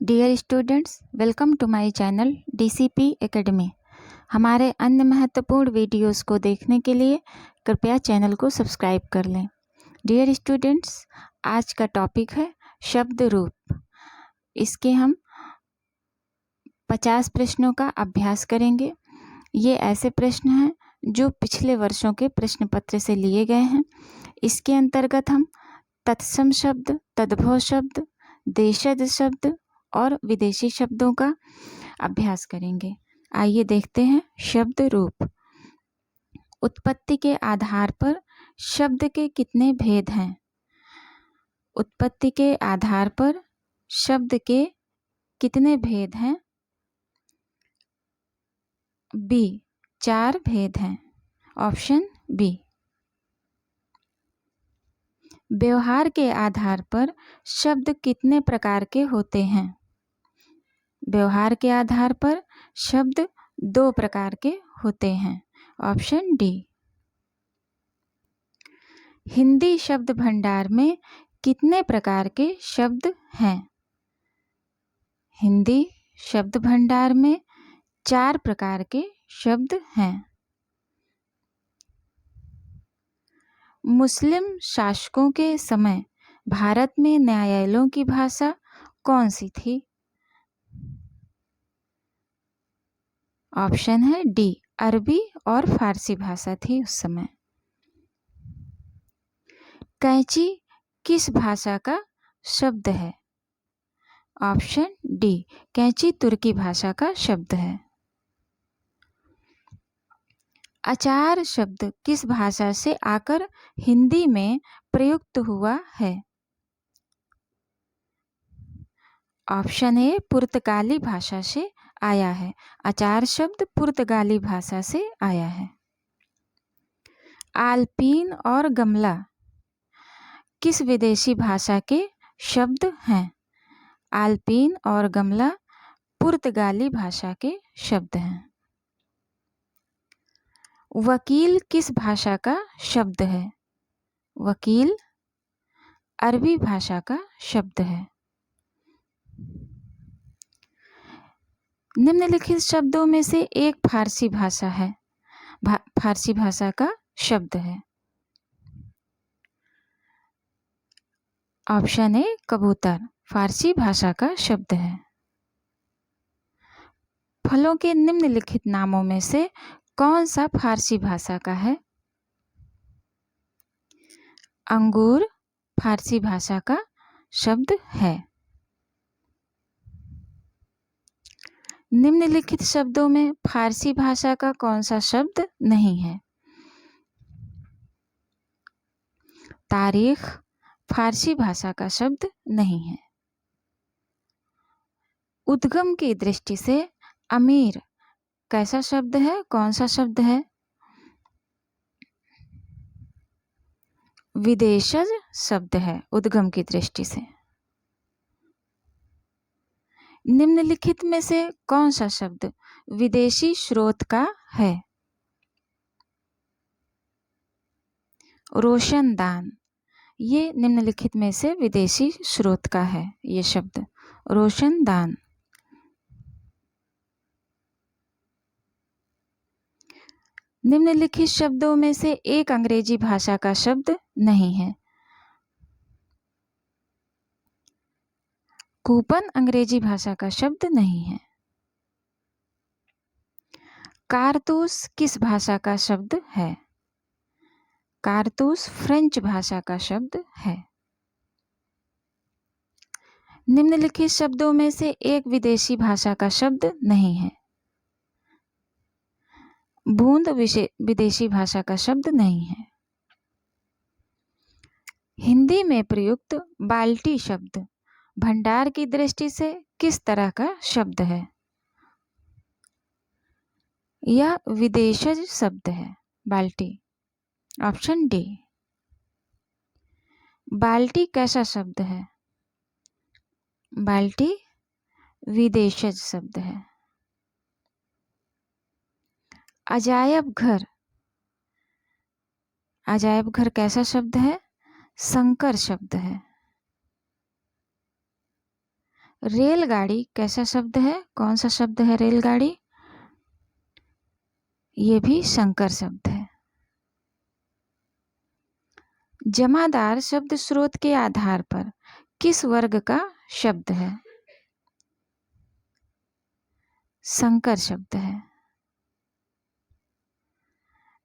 Dear students, welcome to my channel DCP academy. हमारे अन्य महत्वपूर्ण वीडियोस को देखने के लिए कृपया चैनल को सब्सक्राइब कर लें। डियर स्टूडेंट्स, आज का टॉपिक है शब्द रूप। इसके हम 50 प्रश्नों का अभ्यास करेंगे। ये ऐसे प्रश्न हैं जो पिछले वर्षों के प्रश्न पत्र से लिए गए हैं। इसके अंतर्गत हम तत्सम शब्द, तद्भव शब्द, देशज शब्द और विदेशी शब्दों का अभ्यास करेंगे। आइए देखते हैं शब्द रूप। उत्पत्ति के आधार पर शब्द के कितने भेद हैं? उत्पत्ति के आधार पर शब्द के कितने भेद हैं? बी, 4 भेद हैं। Option B. व्यवहार के आधार पर शब्द कितने प्रकार के होते हैं? व्यवहार के आधार पर शब्द 2 प्रकार के होते हैं। Option D. हिंदी शब्द भंडार में कितने प्रकार के शब्द हैं? हिंदी शब्द भंडार में 4 प्रकार के शब्द हैं। मुस्लिम शासकों के समय भारत में न्यायालयों की भाषा कौन सी थी? ऑप्शन है डी, अरबी और फारसी भाषा थी उस समय। कैंची किस भाषा का शब्द है? ऑप्शन डी, कैंची तुर्की भाषा का शब्द है। अचार शब्द किस भाषा से आकर हिंदी में प्रयुक्त हुआ है? ऑप्शन ए, पुर्तगाली भाषा से आया है। अचार शब्द पुर्तगाली भाषा से आया है। आल्पीन और गमला किस विदेशी भाषा के शब्द हैं? आल्पीन और गमला पुर्तगाली भाषा के शब्द हैं। वकील किस भाषा का शब्द है? वकील अरबी भाषा का शब्द है। निम्नलिखित शब्दों में से एक फारसी भाषा है, फारसी भाषा का शब्द है। ऑप्शन ए, कबूतर फारसी भाषा का शब्द है। फलों के निम्नलिखित नामों में से कौन सा फारसी भाषा का है? अंगूर फारसी भाषा का शब्द है। निम्नलिखित शब्दों में फारसी भाषा का कौन सा शब्द नहीं है? तारीख फारसी भाषा का शब्द नहीं है। उद्गम की दृष्टि से अमीर कैसा शब्द है? कौन सा शब्द है? विदेशज शब्द है उद्गम की दृष्टि से। निम्नलिखित में से कौन सा शब्द विदेशी स्रोत का है? रोशनदान, ये निम्नलिखित में से विदेशी स्रोत का है। ये शब्द रोशनदान। निम्नलिखित शब्दों में से एक अंग्रेजी भाषा का शब्द नहीं है। कूपन अंग्रेजी भाषा का शब्द नहीं है। कारतूस किस भाषा का शब्द है? कारतूस फ्रेंच भाषा का शब्द है। निम्नलिखित शब्दों में से एक विदेशी भाषा का शब्द नहीं है। बूंद विदेशी भाषा का शब्द नहीं है। हिंदी में प्रयुक्त बाल्टी शब्द भंडार की दृष्टि से किस तरह का शब्द है? यह विदेशज शब्द है बाल्टी। Option D. बाल्टी कैसा शब्द है? बाल्टी विदेशज शब्द है। अजायब घर, अजायब घर कैसा शब्द है? संकर शब्द है। रेलगाड़ी कैसा शब्द है? कौन सा शब्द है रेलगाड़ी? ये भी संकर शब्द है। जमादार शब्द स्रोत के आधार पर किस वर्ग का शब्द है? संकर शब्द है।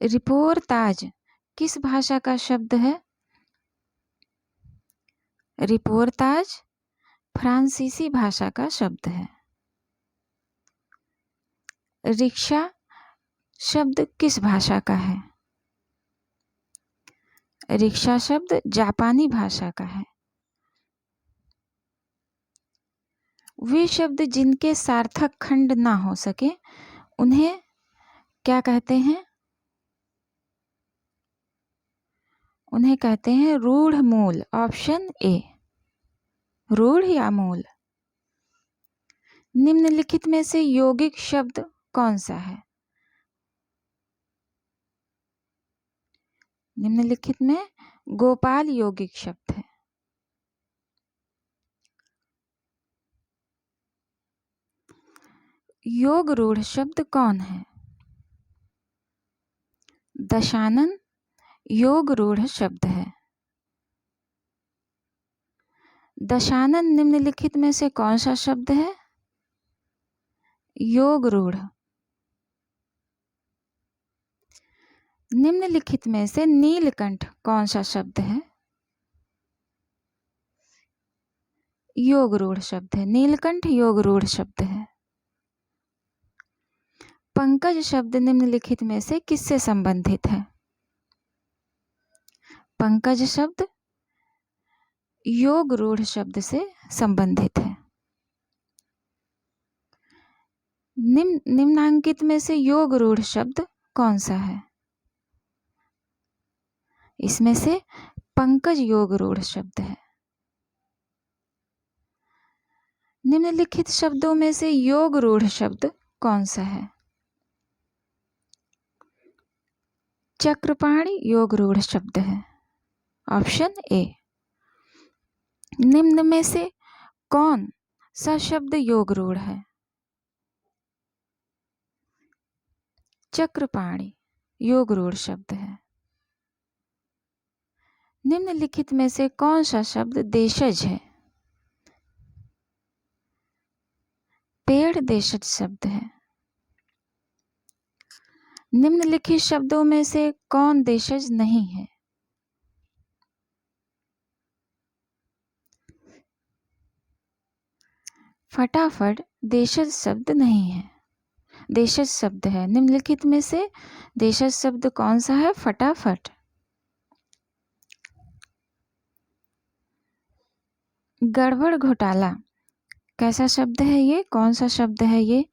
रिपोर्ताज किस भाषा का शब्द है? रिपोर्ताज फ्रांसीसी भाषा का शब्द है। रिक्शा शब्द किस भाषा का है? रिक्शा शब्द जापानी भाषा का है। वे शब्द जिनके सार्थक खंड ना हो सके उन्हें क्या कहते हैं? उन्हें कहते हैं रूढ़ मूल। ऑप्शन ए, रूढ़ या मूल। निम्नलिखित में से यौगिक शब्द कौन सा है? निम्नलिखित में गोपाल यौगिक शब्द है। योग रूढ़ शब्द कौन है? दशानन योग रूढ़ शब्द है। दशानन निम्नलिखित में से कौन सा शब्द है? योग रूढ़। निम्नलिखित में से नीलकंठ कौन सा शब्द है? योग रूढ़ शब्द है। नीलकंठ योग रूढ़ शब्द है। पंकज शब्द निम्नलिखित में से किससे संबंधित है? पंकज शब्द योग रूढ़ शब्द से संबंधित है। निम्नांकित में से योग रूढ़ शब्द कौन सा है? इसमें से पंकज योग रूढ़ शब्द है। निम्नलिखित शब्दों में से योग रूढ़ शब्द कौन सा है? चक्रपाणी योग रूढ़ शब्द है। Option A. निम्न में से कौन सा शब्द योग रूढ़ है? चक्रपाणी योग रूढ़ शब्द है। निम्नलिखित में से कौन सा शब्द देशज है? पेड़ देशज शब्द है। निम्नलिखित शब्दों में से कौन देशज नहीं है? फटाफट देशज शब्द नहीं है, देशज शब्द है। निम्नलिखित में से देशज शब्द कौन सा है? फटाफट। गड़बड़ घोटाला कैसा शब्द है? ये कौन सा शब्द है? ये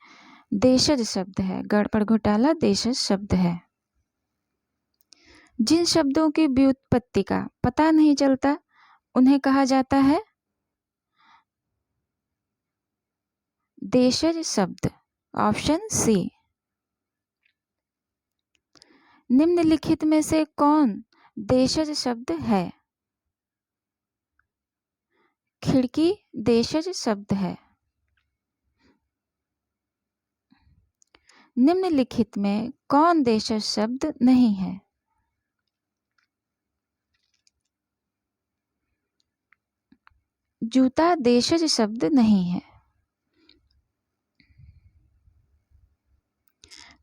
देशज शब्द है। गड़बड़ घोटाला देशज शब्द है। जिन शब्दों की व्युत्पत्ति का पता नहीं चलता उन्हें कहा जाता है देशज शब्द। Option C. निम्नलिखित में से कौन देशज शब्द है? खिड़की देशज शब्द है। निम्नलिखित में कौन देशज शब्द नहीं है? जूता देशज शब्द नहीं है।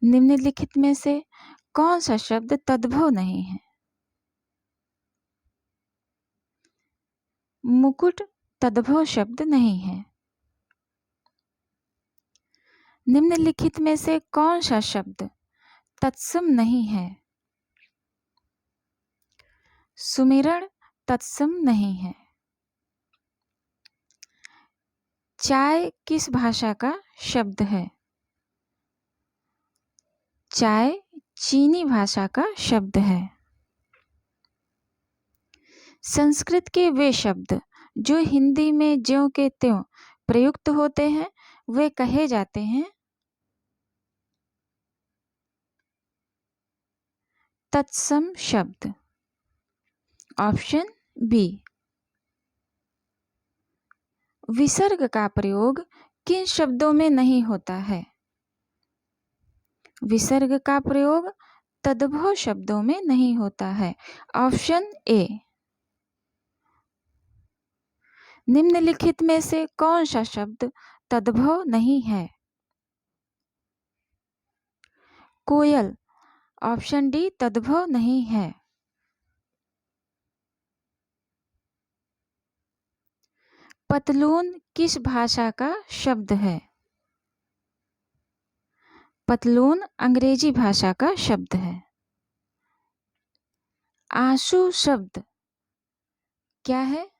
निम्नलिखित में से कौन सा शब्द तद्भव नहीं है? मुकुट तद्भव शब्द नहीं है। निम्नलिखित में से कौन सा शब्द तत्सम नहीं है? सुमिरण तत्सम नहीं है। चाय किस भाषा का शब्द है? चाय चीनी भाषा का शब्द है। संस्कृत के वे शब्द जो हिंदी में ज्यों के त्यों प्रयुक्त होते हैं वे कहे जाते हैं तत्सम शब्द। Option B. विसर्ग का प्रयोग किन शब्दों में नहीं होता है? विसर्ग का प्रयोग तद्भव शब्दों में नहीं होता है। Option A. निम्नलिखित में से कौन सा शब्द तद्भव नहीं है? कोयल। ऑप्शन डी तद्भव नहीं है। पतलून किस भाषा का शब्द है? पतलून अंग्रेजी भाषा का शब्द है। आंसू शब्द क्या है?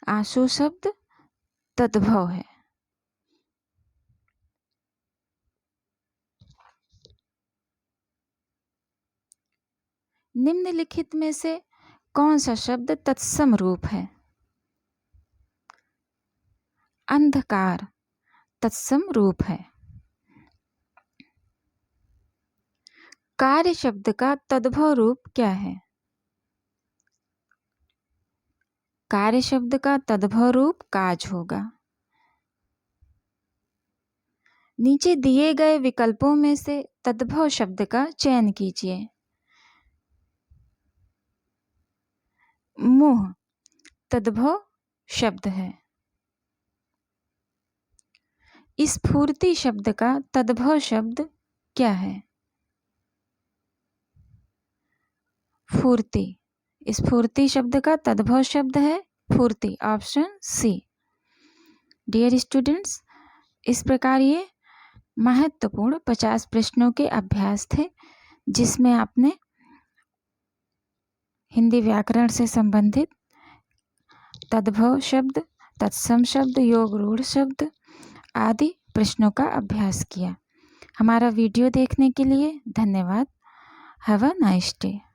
आंसू शब्द तद्भव है। निम्नलिखित में से कौन सा शब्द तत्सम रूप है? अंधकार तत्सम रूप है। कार्य शब्द का तद्भव रूप क्या है? कार्य शब्द का तद्भव रूप काज होगा। नीचे दिए गए विकल्पों में से तद्भव शब्द का चयन कीजिए। मुंह तद्भव शब्द है। स्फूर्ति शब्द का तद्भव शब्द क्या है? फूर्ति। स्फूर्ति शब्द का तद्भव शब्द है फूर्ति। Option C. डियर स्टूडेंट्स, इस प्रकार ये महत्वपूर्ण 50 प्रश्नों के अभ्यास थे, जिसमें आपने हिंदी व्याकरण से संबंधित तद्भव शब्द, तत्सम शब्द, योग रूढ़ शब्द आदि प्रश्नों का अभ्यास किया। हमारा वीडियो देखने के लिए धन्यवाद। Have a nice day.